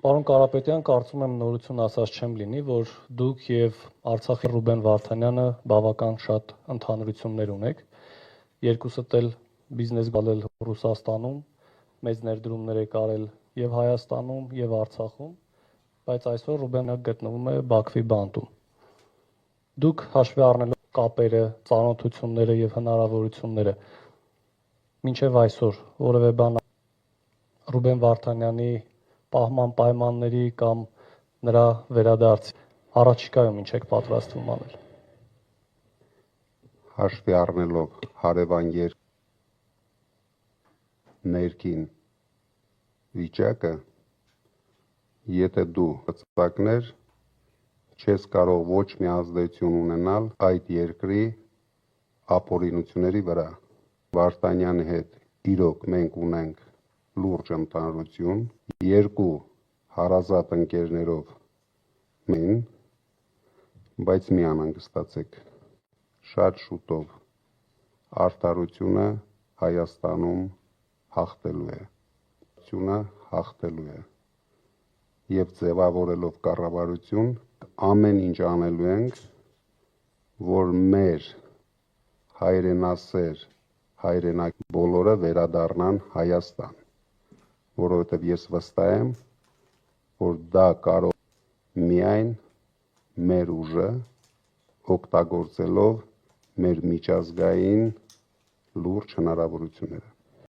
Պարոն Կարապետյան, կարծում եմ նորություն ասած չեմ լինի, որ դուք եւ Արցախի Ռուբեն Վարդանյանը բավական շատ ընդհանրություններ ունեք։ Երկուսդ էլ բիզնես գալել Ռուսաստանում, մեծ ներդրումներ եք արել եւ Հայաստանում եւ Արցախում, բայց այսօր Ռուբենը գտնվում է Բաքվի բանտում։ Դուք հաշվի առնելով կապերը, ծանոթությունները եւ հնարավորությունները, մինչեւ այսօր որևէ բան Ռուբեն Վարդանյանի պահման պայմանների կամ նրա վերադարձի առաջիկայում ինչ եք պատրաստվում անել։ Հաշվի առնելով հարևան ներքին վիճակը, եթե դու ծրագրեր չես կարող ոչ մի ազդեցություն ունենալ այդ երկրի ապօրինությունների վրա։ Վարդանյանի հետ իրոք մենք ունենք լուրջ ընդհանրություն, երկու հարազատ ընկերներով մեն, բայց մի անհանգստացեք, շատ շուտով արդարությունը Հայաստանում հաղթելու է, եւ ձևավորելով կառավարություն ամեն ինչ անելու ենք, որ մեր հայրենասեր հայրենակ բոլորը վերադառնան Հայաստան, որովհետև ես վստահ եմ, որ դա կարող միայն մեր ուժը օգտագործելով մեր միջազգային լուրջ հնարավորությունները։